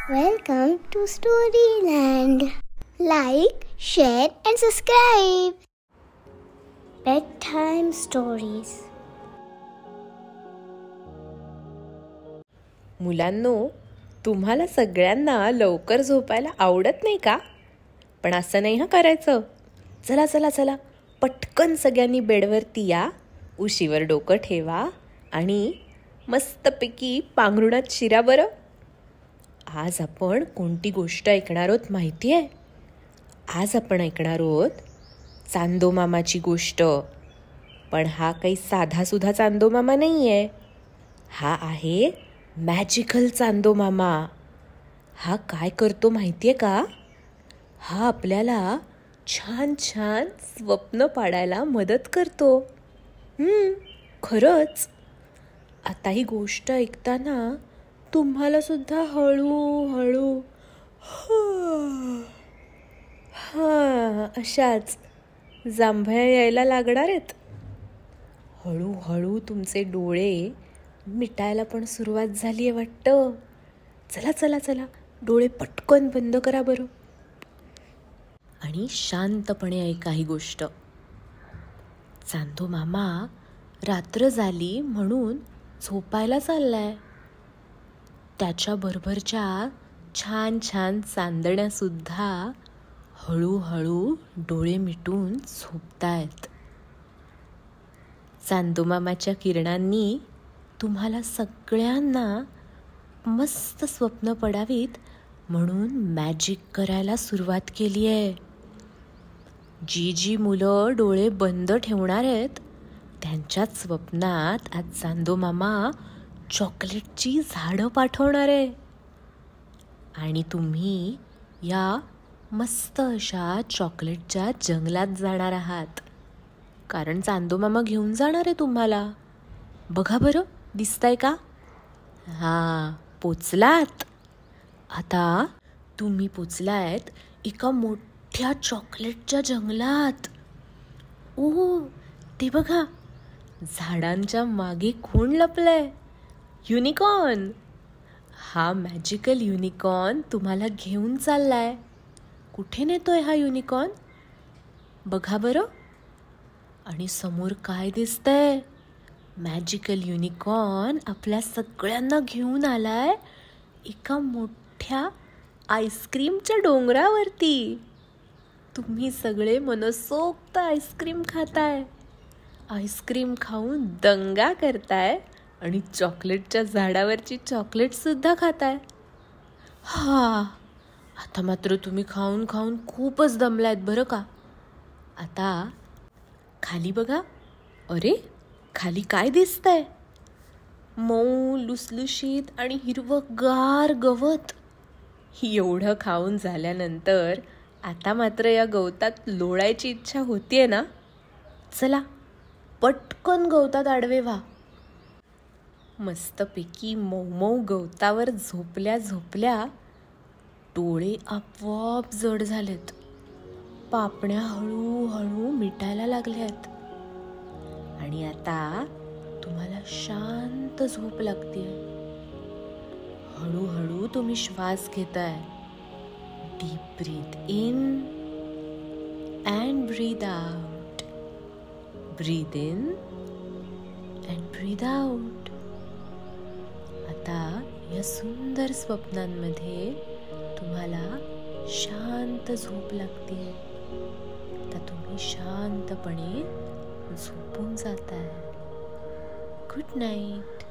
Welcome to Storyland. Like, share and subscribe. Bedtime stories. मुलांनो, तुम्हाला सगळ्यांना लवकर झोपायला आवडत नाही का? पण असं नाही हा करायचं. चला चला चला, पटकन सगळ्यांनी बेडवरती या, उशीवर डोकं ठेवा आणि मस्तपैकी पांघरुणात शिरा बरं. आज आपण कोणती गोष्ट ऐकणार आहोत माहिती आहे? आज आपण ऐकणार आहोत चांदोमामाची गोष्ट. पण हा काही साधासुधा चांदोमामा नाही आहे. हा आहे मॅजिकल चांदोमामा. हा काय करतो माहिती आहे का? हा आपल्याला छान छान स्वप्न पाडायला मदत करतो. खरंच. आता ही गोष्ट ऐकताना तुम्हाला सुद्धा हळूहळू अशाच जांभया यायला लागणार आहेत. हळूहळू तुमचे डोळे मिटायला पण सुरुवात झाली आहे वाटतं. चला चला चला, डोळे पटकन बंद करा बरं आणि शांतपणे ऐका ही गोष्ट. चांदोमामा रात्र झाली म्हणून झोपायला चाललाय. त्याच्या बरोबरच्या छान छान चांदण्या सुद्धा हळूहळू डोळे मिटून झोपतायत. चांदोमामाच्या किरणांनी तुम्हाला सगळ्यांना मस्त स्वप्न पडावीत म्हणून मॅजिक करायला सुरुवात केली आहे. जी मुलं डोळे बंद ठेवणार आहेत त्यांच्याच स्वप्नात आज चांदोमामा चॉकलेटची झाडं पाठवणार आहे. आणि तुम्ही या मस्त अशा चॉकलेटच्या जंगलात जाणार आहात. कारण चांदोमामा घेऊन जाणार आहे तुम्हाला. बघा बरं, दिसतंय का? पोचलात. आता तुम्ही पोचलायत एका मोठ्या चॉकलेटच्या जंगलात. ते बघा, झाडांच्या मागे कोण लपलंय? युनिकॉर्न. हा मॅजिकल युनिकॉर्न तुम्हाला घेऊन चाललाय. कुठे नेतोय हा युनिकॉर्न? बघा बरं. आणि समोर काय दिसतंय? मॅजिकल युनिकॉर्न आपल्या सगळ्यांना घेऊन आलाय एका मोठ्या आईस्क्रीमच्या डोंगरावरती. तुम्ही सगळे मनसोक्त आईस्क्रीम खाताय. आईस्क्रीम खाऊन दंगा करताय आणि चॉकलेटच्या झाडावरची चॉकलेट सुद्धा खाताय. आता मात्र तुम्ही खाऊन खाऊन खूपच दमलायत बरं का. आता खाली बघा. अरे, खाली काय दिसतंय? मऊ लुसलुशीत आणि हिरवंगार गवत. एवढं खाऊन झाल्यानंतर आता मात्र या गवतात लोळायची इच्छा होतीये ना? चला पटकन गवतात आडवे व्हा. मस्तपैकी मऊ मऊ गवतावर झोपल्या झोपल्या डोळे आपोआप जड झालेत. पापण्या हळूहळू मिटायला लागल्यात. आणि आता तुम्हाला शांत झोप लागते. हळूहळू तुम्ही श्वास घेताय. Deep breath in and breathe out. Breathe in and breathe out. आता या सुंदर स्वप्नांमध्ये तुम्हाला शांत झोप लागते. तर तुम्ही शांतपणे झोपून जाताय. Good night.